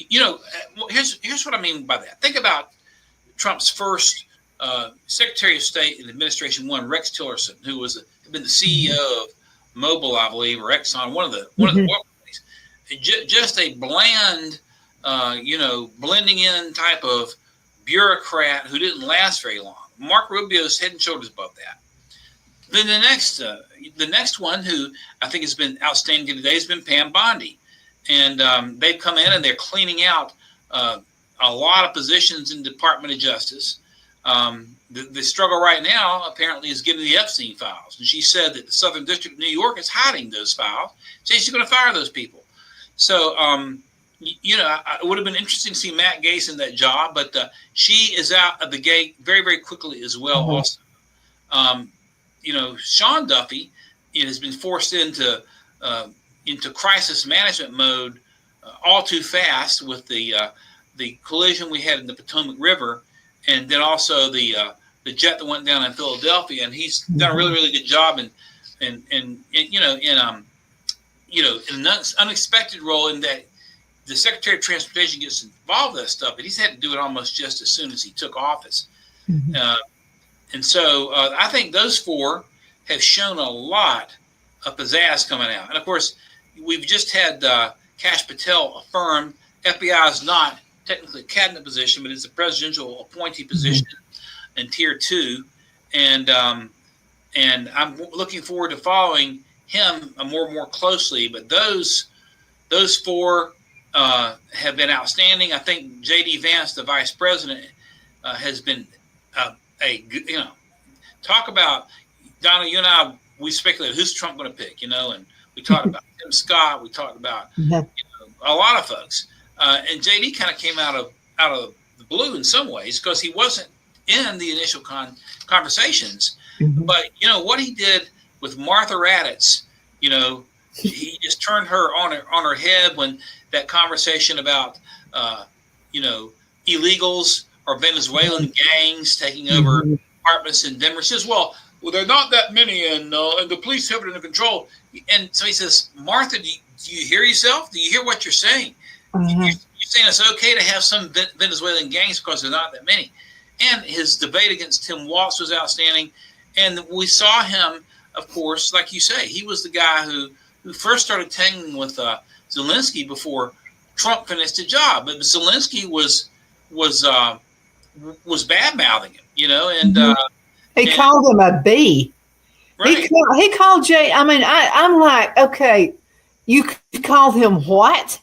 Here's what I mean by that. Think about Trump's first Secretary of State in Administration 1, Rex Tillerson, who had been the CEO of Mobil, I believe, or Exxon, one of the oil companies. Just a bland, blending in type of bureaucrat who didn't last very long. Mark Rubio's head and shoulders above that. Then the next one, who I think has been outstanding today, has been Pam Bondi, and they've come in and they're cleaning out a lot of positions in the Department of Justice. The struggle right now apparently is getting the Epstein files, and she said that the Southern District of New York is hiding those files. So she's going to fire those people. So it would have been interesting to see Matt Gaetz in that job, but she is out of the gate very, very quickly as well. Mm-hmm. Also, Sean Duffy has been forced into crisis management mode all too fast with the collision we had in the Potomac River, and then also the jet that went down in Philadelphia. And he's done a really, really good job in an unexpected role in that the Secretary of Transportation gets involved with that stuff, but he's had to do it almost just as soon as he took office. Mm-hmm. And so I think those four have shown a lot of pizzazz coming out. And of course, we've just had Kash Patel affirmed FBI is not technically a cabinet position, but it's a presidential appointee position in Tier 2. And I'm looking forward to following him more and more closely. But those four have been outstanding. I think J.D. Vance, the vice president, has been talk about, Donna, you and I, we speculated who's Trump going to pick, and we talked about Tim Scott, we talked about a lot of folks, and JD kind of came out of the blue in some ways because he wasn't in the initial conversations. Mm-hmm. But what he did with Martha Raddatz, he just turned her on her head when that conversation about illegals are Venezuelan gangs taking over apartments in Denver. He says, well, there are not that many, and the police have it under control. And so he says, Martha, do you hear yourself? Do you hear what you're saying? You're saying it's okay to have some Venezuelan gangs because there are not that many. And his debate against Tim Walz was outstanding. And we saw him, of course, like you say, he was the guy who first started tangling with Zelensky before Trump finished the job. But Zelensky was bad mouthing him, and he called him a B. Right. He called Jay. I mean, I'm like, okay, you called him what?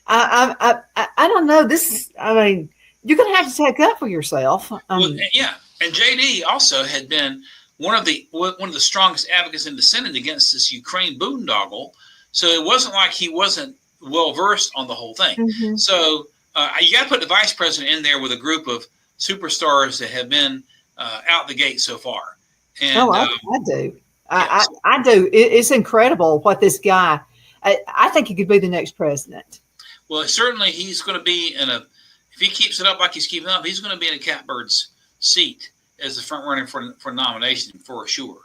I don't know. This is, I mean, you're going to have to take up for yourself. Yeah, and JD also had been one of the strongest advocates in the Senate against this Ukraine boondoggle. So it wasn't like he wasn't well versed on the whole thing. So you got to put the vice president in there with a group of superstars that have been out the gate so far. And, I do. Yes. I do. It's incredible what this guy. I think he could be the next president. Well, certainly he's going to be if he keeps it up like he's keeping up, he's going to be in a catbird's seat as the front runner for nomination for sure.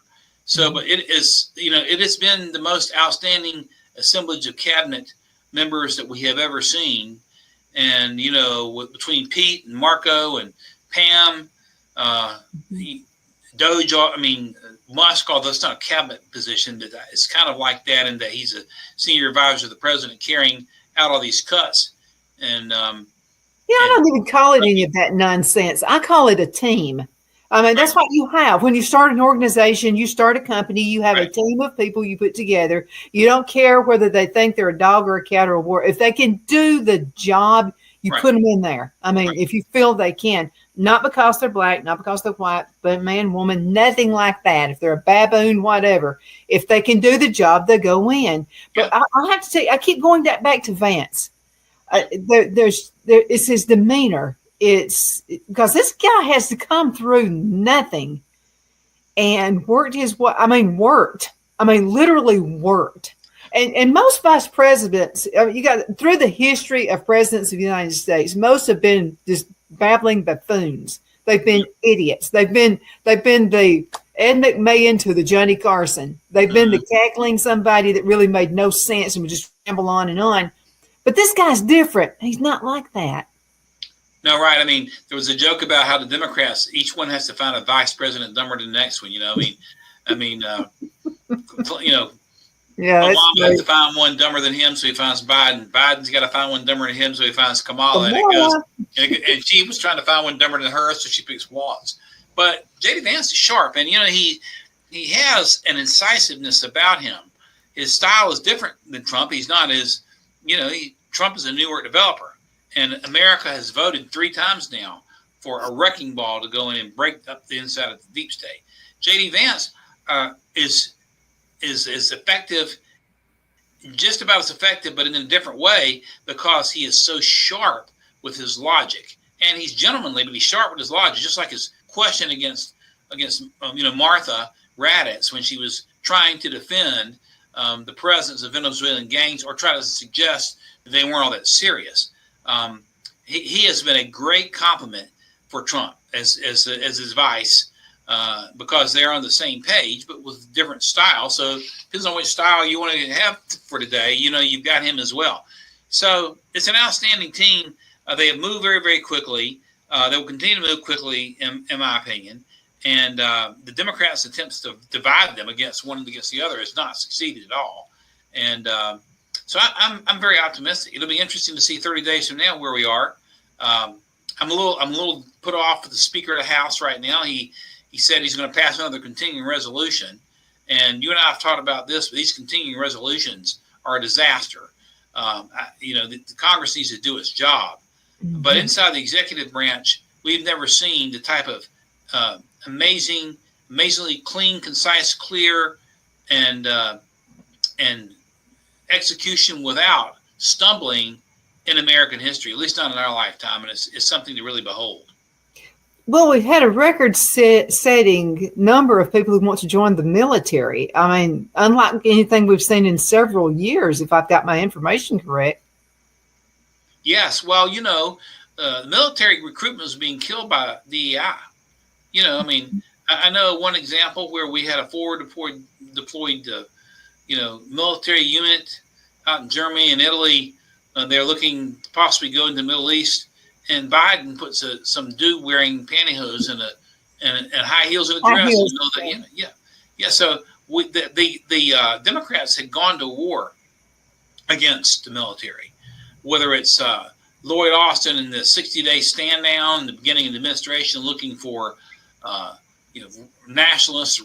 So, but it is, it has been the most outstanding assemblage of cabinet members that we have ever seen. And, between Pete and Marco and Pam, Doge, Musk, although it's not a cabinet position, but it's kind of like that in that he's a senior advisor of the president carrying out all these cuts. And, I don't even call it any of that nonsense. I call it a team. I mean, that's what you have. When you start an organization, you start a company, you have a team of people you put together. You don't care whether they think they're a dog or a cat or a war. If they can do the job, you put them in there. I mean, if you feel they can, not because they're black, not because they're white, but man, woman, nothing like that. If they're a baboon, whatever, if they can do the job, they go in. But I have to say, I keep going back to Vance. It's his demeanor. It's because this guy has to come through nothing and literally worked. And most vice presidents, you got through the history of presidents of the United States, most have been just babbling buffoons. They've been idiots. They've been the Ed McMahon to the Johnny Carson. They've been the cackling somebody that really made no sense and would just ramble on and on. But this guy's different. He's not like that. No, right. I mean, there was a joke about how the Democrats, each one has to find a vice president dumber than the next one. Obama has to find one dumber than him, so he finds Biden. Biden's got to find one dumber than him, so he finds Kamala. And it goes. And she was trying to find one dumber than her, so she picks Walz. But J.D. Vance is sharp, and he has an incisiveness about him. His style is different than Trump. He's not as Trump is a newer developer. And America has voted 3 times now for a wrecking ball to go in and break up the inside of the deep state. J.D. Vance is effective, just about as effective, but in a different way because he is so sharp with his logic. And he's gentlemanly, but he's sharp with his logic, just like his question against Martha Raddatz when she was trying to defend the presence of Venezuelan gangs or try to suggest that they weren't all that serious. He has been a great compliment for Trump as his vice because they're on the same page, but with different style. So it depends on which style you want to have for today. You've got him as well. So it's an outstanding team. They have moved very, very quickly. They will continue to move quickly, in my opinion. And the Democrats' attempts to divide them against one against the other has not succeeded at all. And so I'm very optimistic. It'll be interesting to see 30 days from now where we are. I'm a little put off with the Speaker of the House right now. He said he's going to pass another continuing resolution, and you and I have talked about this. But these continuing resolutions are a disaster. The Congress needs to do its job, but inside the executive branch, we've never seen the type of amazingly clean, concise, clear, and execution without stumbling in American history, at least not in our lifetime. And it's something to really behold. Well, we've had a record-setting number of people who want to join the military. I mean, unlike anything we've seen in several years, if I've got my information correct. Yes. Well, military recruitment was being killed by DEI. You know, I mean, I know one example where we had a forward deployed military unit out in Germany and Italy. They're looking to possibly go into the Middle East, and Biden puts some dude wearing pantyhose and high heels in a dress. So the Democrats had gone to war against the military, whether it's Lloyd Austin in the 60-day stand down in the beginning of the administration, looking for nationalists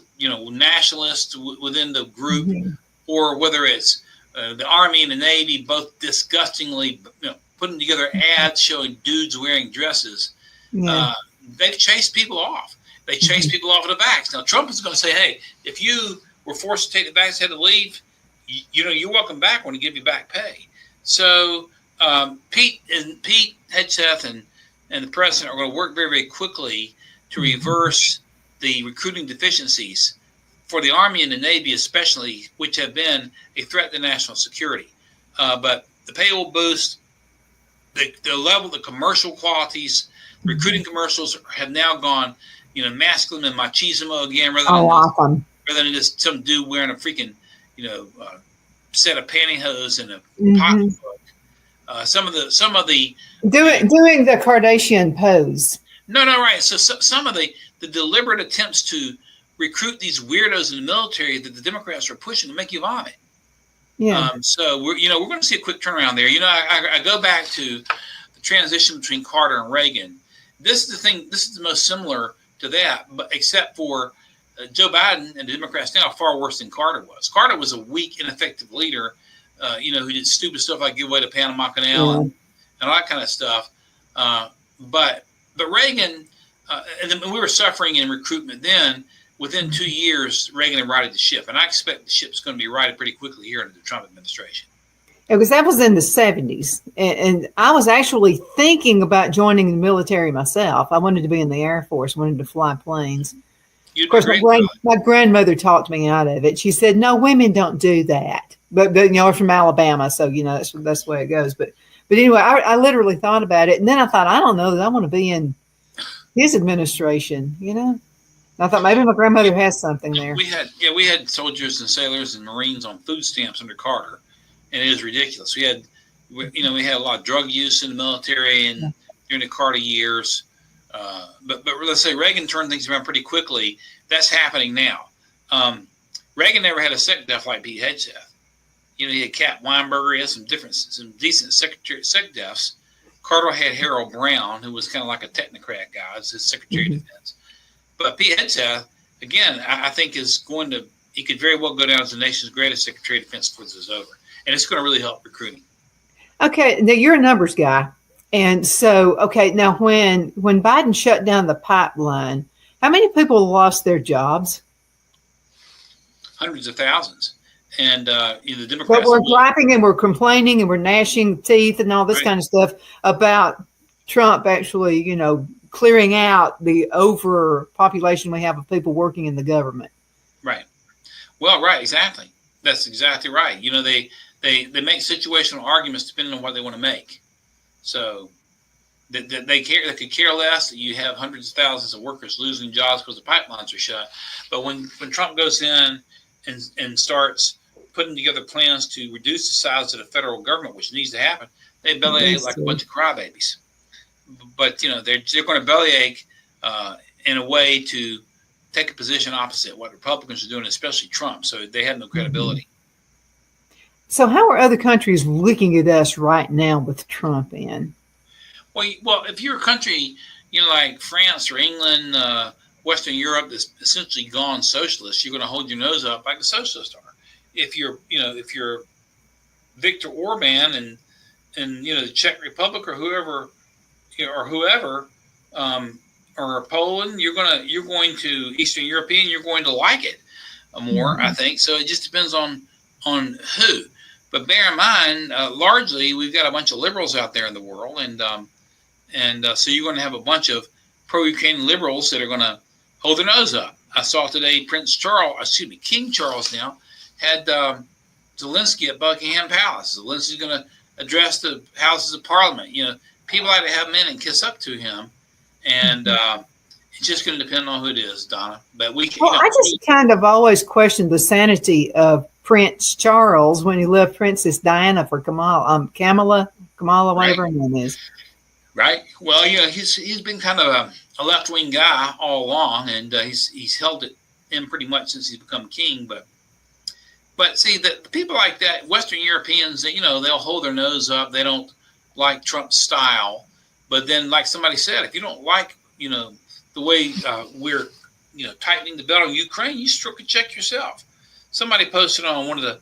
within the group, or whether it's the Army and the Navy, both disgustingly putting together ads showing dudes wearing dresses. They've chased people off. They chase people off of the vax. Now Trump is going to say, "Hey, if you were forced to take the vax, had to leave, you're welcome back when we give you back pay." So Pete Hegseth and the president are going to work very, very quickly to reverse the recruiting deficiencies for the Army and the Navy, especially, which have been a threat to national security. But the pay will boost, the level, the commercial qualities, recruiting commercials have now gone, masculine and machismo again, rather than just some dude wearing a freaking, set of pantyhose and a pocketbook. Some of the doing the Kardashian pose. No, right. So some of the deliberate attempts to recruit these weirdos in the military that the Democrats are pushing to make you vomit. Yeah. So we're going to see a quick turnaround there. I go back to the transition between Carter and Reagan. This is the thing. This is the most similar to that, but except for Joe Biden and the Democrats now are far worse than Carter was. Carter was a weak, ineffective leader, who did stupid stuff like give away the Panama Canal and all that kind of stuff. But Reagan, and we were suffering in recruitment then. Within 2 years, Reagan had righted the ship, and I expect the ship's going to be righted pretty quickly here under the Trump administration. Because that was in the 70s, and I was actually thinking about joining the military myself. I wanted to be in the Air Force, wanted to fly planes. Of course, my grandmother talked me out of it. She said, "No, women don't do that." But we're from Alabama, so that's the way it goes. But anyway, I literally thought about it, and then I thought, I don't know that I want to be in his administration. I thought maybe my grandmother has something there. We had soldiers and sailors and Marines on food stamps under Carter, and it was ridiculous. We had a lot of drug use in the military and during the Carter years. But let's say Reagan turned things around pretty quickly. That's happening now. Reagan never had a sec def like Pete Hegseth. He had Cap Weinberger. He had some decent sec defs. Carter had Harold Brown, who was kind of like a technocrat guy as his Secretary of Defense. But Pete Hegseth, again, I think he could very well go down as the nation's greatest Secretary of Defense before this is over. And it's going to really help recruiting. Okay, now you're a numbers guy. And so, now when Biden shut down the pipeline, how many people lost their jobs? Hundreds of thousands. And the Democrats. But we're griping and we're complaining and we're gnashing teeth and all this kind of stuff about Trump actually, clearing out the overpopulation we have of people working in the government. Right. Well, right. Exactly. That's exactly right. They make situational arguments depending on what they want to make. So they could care less that you have hundreds of thousands of workers losing jobs because the pipelines are shut. But when Trump goes in and starts putting together plans to reduce the size of the federal government, which needs to happen, they bellyache like a bunch of crybabies. But they're going to bellyache in a way to take a position opposite what Republicans are doing, especially Trump. So they have no credibility. So how are other countries looking at us right now with Trump in? Well, if you're a country, like France or England, Western Europe, that's essentially gone socialist, you're going to hold your nose up like the socialists are. If you're Viktor Orban and the Czech Republic or whoever. Or Poland, you're going to Eastern European, you're going to like it more, I think. So it just depends on who. But bear in mind, largely we've got a bunch of liberals out there in the world, and so you're going to have a bunch of pro-Ukrainian liberals that are going to hold their nose up. I saw today King Charles now had Zelensky at Buckingham Palace. Zelensky's going to address the Houses of Parliament. people like to have him in and kiss up to him, and it's just going to depend on who it is, Donna. But we can. Well, I just kind of always questioned the sanity of Prince Charles when he left Princess Diana for Kamala, whatever her name is. Right. Well, he's been kind of a left-wing guy all along, and he's held it in pretty much since he's become king. But see, the people like that, Western Europeans, they'll hold their nose up. They don't like Trump's style. But then, like somebody said, if you don't like, the way we're, tightening the belt on Ukraine, you stroke a check yourself. Somebody posted on one of the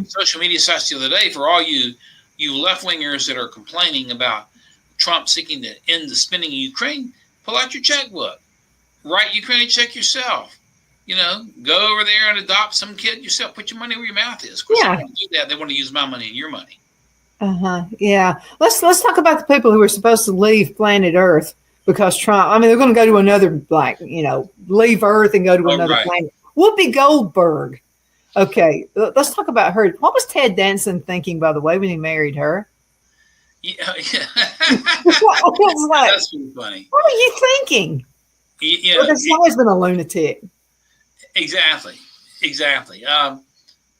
social media sites the other day, for all you left-wingers that are complaining about Trump seeking to end the spending in Ukraine, pull out your checkbook. Write Ukraine a check yourself. Go over there and adopt some kid yourself. Put your money where your mouth is. Of course, they want to do that. They want to use my money and your money. Yeah. Let's talk about the people who are supposed to leave planet Earth because Trump. I mean, they're going to go to another, leave Earth and go to another planet. Whoopi Goldberg. Okay, let's talk about her. What was Ted Danson thinking, by the way, when he married her? Yeah. Like, that's really funny. What are you thinking? He's always been a lunatic. Exactly.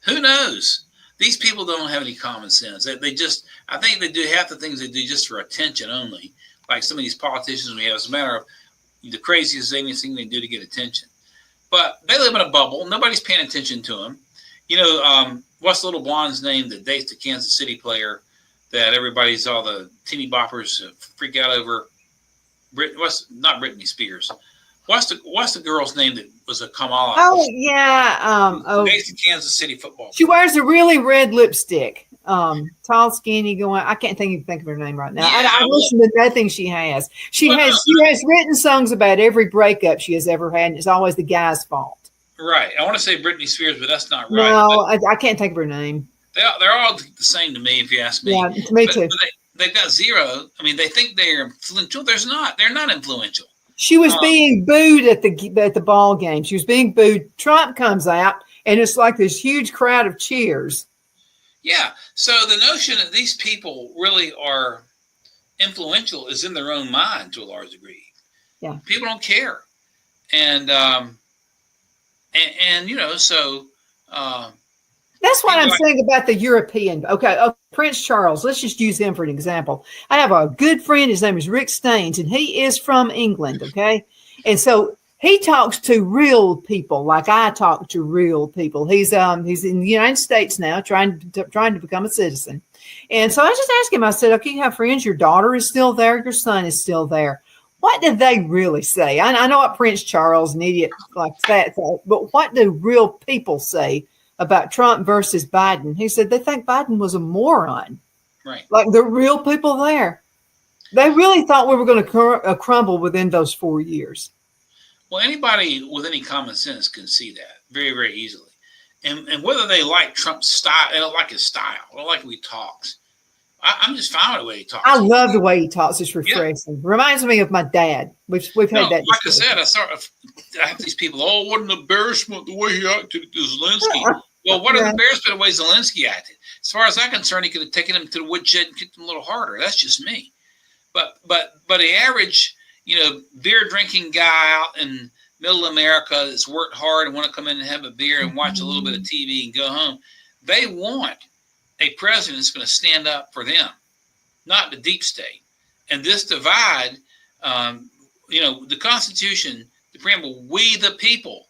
Who knows? These people don't have any common sense. They just, I think they do half the things they do just for attention only. Like some of these politicians we have, it's a matter of the craziest thing they do to get attention. But they live in a bubble. Nobody's paying attention to them. What's the little blonde's name that dates the Kansas City player that everybody's, all the teeny boppers freak out over? Not Britney Spears. What's the girl's name that was a Kamala? Oh, yeah. Dates the Kansas City football. She wears a really red lipstick. Tall, skinny, I can't think of her name right now. Yeah, I listen to nothing she has. She has written songs about every breakup she has ever had, and it's always the guy's fault. Right. I want to say Britney Spears, but that's not right. No, I can't think of her name. They're all the same to me, if you ask me. Yeah, me too. But they've got zero. I mean, they think they're influential. They're not influential. She was being booed at the ball game. She was being booed. Trump comes out, and it's like this huge crowd of cheers. Yeah. So the notion that these people really are influential is in their own mind to a large degree. Yeah. People don't care. And so. That's what I'm saying about the European. Okay, Prince Charles. Let's just use him for an example. I have a good friend. His name is Rick Staines, and he is from England. Okay, and so he talks to real people like I talk to real people. He's in the United States now, trying to become a citizen. And so I just asked him. I said, "Okay, you have friends. Your daughter is still there. Your son is still there. What do they really say?" I know what Prince Charles, an idiot like that, but what do real people say about Trump versus Biden? He said they think Biden was a moron. Right. Like the real people there. They really thought we were going to crumble within those 4 years. Well, anybody with any common sense can see that very, very easily. And whether they like Trump's style, they don't like his style. They don't like the way he talks. I'm just fine with the way he talks. I love the way he talks. It's refreshing. Yeah. Reminds me of my dad. We've had that. Like discussion. I said, I have these people, what an embarrassment the way he acted to Zelensky. Well, what an embarrassment the way Zelensky acted. As far as I'm concerned, he could have taken him to the woodshed and kicked him a little harder. That's just me. But the average, beer drinking guy out in middle America that's worked hard and want to come in and have a beer and watch a little bit of TV and go home, they want a president that's going to stand up for them, not the deep state. And this divide, the Constitution, the preamble, we the people,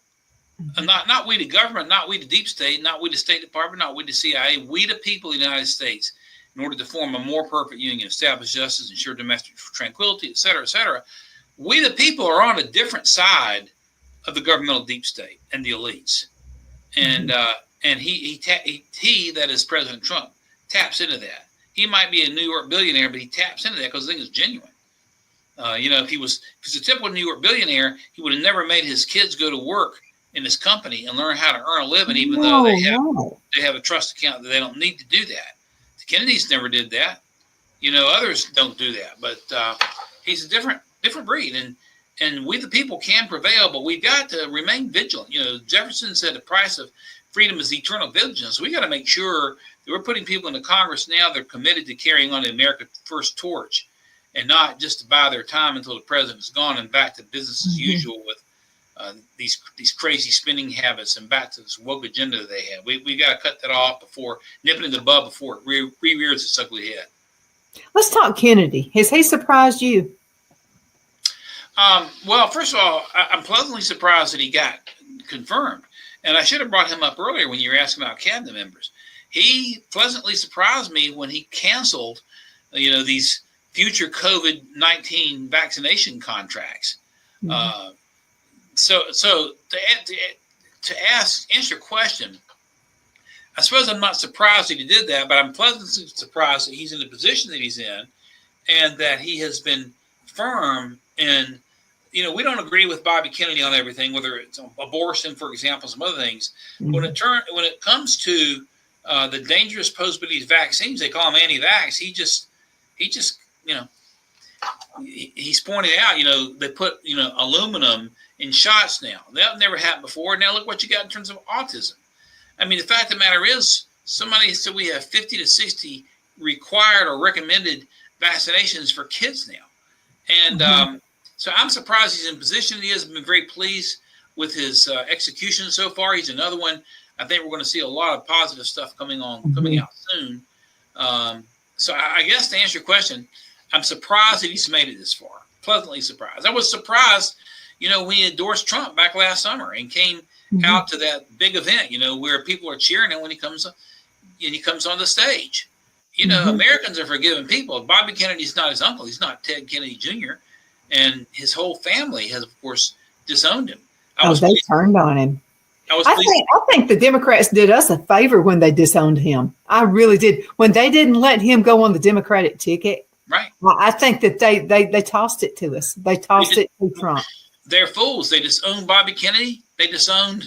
not we the government, not we the deep state, not we the State Department, not we the CIA, we the people of the United States, in order to form a more perfect union, establish justice, ensure domestic tranquility, et cetera, et cetera. We the people are on a different side of the governmental deep state and the elites. And he, that is President Trump, taps into that. He might be a New York billionaire, but he taps into that because I think it's genuine. If he was a typical New York billionaire, he would have never made his kids go to work in his company and learn how to earn a living, even though they have a trust account that they don't need to do that. The Kennedys never did that. Others don't do that. But he's a different breed, and we the people can prevail, but we've got to remain vigilant. Jefferson said the price of freedom is eternal vigilance. We got to make sure that we're putting people into Congress now that are committed to carrying on the America First torch. and not just to buy their time until the president's gone and back to business as usual with these crazy spending habits and back to this woke agenda that they have. We got to cut that off before nipping in the bud before it rears its ugly head. Let's talk Kennedy. Has he surprised you? Well, first of all, I'm pleasantly surprised that he got confirmed. And I should have brought him up earlier when you were asking about cabinet members. He pleasantly surprised me when he canceled, these future COVID-19 vaccination contracts. Mm-hmm. So to answer your question, I suppose I'm not surprised that he did that, but I'm pleasantly surprised that he's in the position that he's in, and that he has been firm in. We don't agree with Bobby Kennedy on everything, whether it's abortion, for example, some other things. Mm-hmm. When it comes to the dangerous posed by these vaccines, they call them anti-vax. He just he's pointed out, they put aluminum in shots now. That never happened before. Now look what you got in terms of autism. I mean, the fact of the matter is, somebody said we have 50 to 60 required or recommended vaccinations for kids now, and mm-hmm. So I'm surprised he's in position. He has been very pleased with his execution so far. He's another one. I think we're going to see a lot of positive stuff coming out soon. So I guess to answer your question, I'm surprised that he's made it this far. Pleasantly surprised. I was surprised, when he endorsed Trump back last summer and came mm-hmm. out to that big event, where people are cheering him when he comes on the stage. Mm-hmm. Americans are forgiving people. Bobby Kennedy's not his uncle. He's not Ted Kennedy Jr. And his whole family has, of course, disowned him. They turned on him. I think the Democrats did us a favor when they disowned him. I really did. When they didn't let him go on the Democratic ticket, right? Well, I think that they tossed it to us. They tossed it to Trump. They're fools. They disowned Bobby Kennedy. They disowned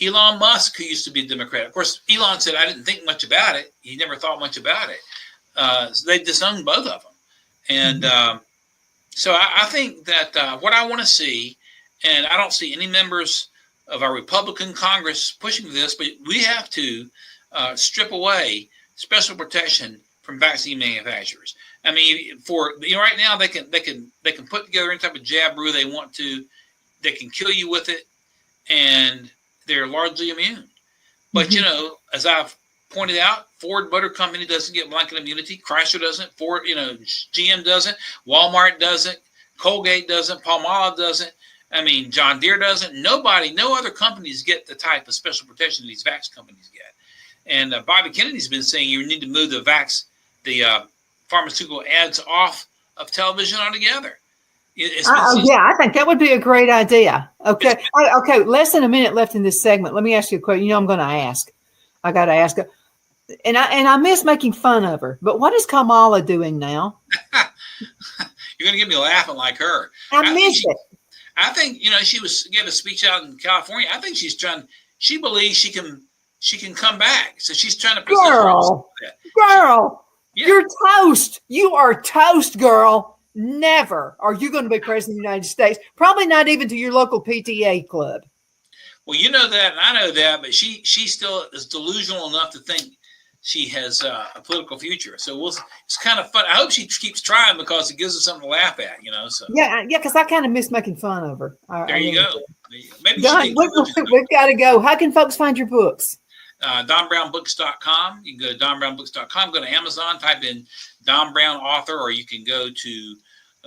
Elon Musk, who used to be a Democrat. Of course, Elon said, I didn't think much about it. He never thought much about it. So they disowned both of them. And so I think that what I want to see, and I don't see any members of our Republican Congress pushing this, but we have to strip away special protection from vaccine manufacturers. I mean, right now they can put together any type of jab brew they want to. They can kill you with it, and they're largely immune. But as I've pointed out, Ford Motor Company doesn't get blanket immunity. Chrysler doesn't. Ford, GM doesn't. Walmart doesn't. Colgate doesn't. Palmolive doesn't. I mean, John Deere doesn't. No other companies get the type of special protection these vax companies get. And Bobby Kennedy's been saying you need to move the pharmaceutical ads off of television altogether. I think that would be a great idea. Okay. Okay. Less than a minute left in this segment. Let me ask you a question. I'm going to ask. I got to ask. And I miss making fun of her. But what is Kamala doing now? You're going to get me laughing like her. I miss it. I think she gave a speech out in California. I think she believes she can come back. So she's trying to present girl. Yeah. You're toast. You are toast, girl. Never are you going to be president of the United States. Probably not even to your local PTA club. Well, you know that, and I know that, but she still is delusional enough to think she has a political future. So it's kind of fun. I hope she keeps trying because it gives us something to laugh at, So yeah, because I kind of miss making fun of her. There you go. Maybe we've got to go. How can folks find your books? DonBrownBooks.com. You can go to DonBrownBooks.com. Go to Amazon. Type in Don Brown author, or you can go to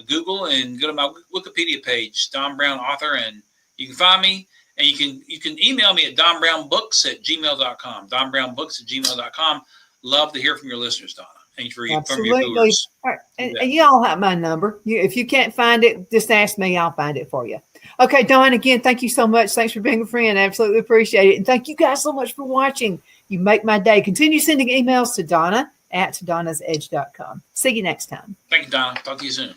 Google and go to my Wikipedia page, Don Brown author, and you can find me. And you can email me at donbrownbooks@gmail.com. donbrownbooks@gmail.com. Love to hear from your listeners, Donna. And from your viewers. Right. And you all have my number. If you can't find it, just ask me. I'll find it for you. Okay, Dawn, again, thank you so much. Thanks for being a friend. I absolutely appreciate it. And thank you guys so much for watching. You make my day. Continue sending emails to Donna at donnasedge.com. See you next time. Thank you, Donna. Talk to you soon.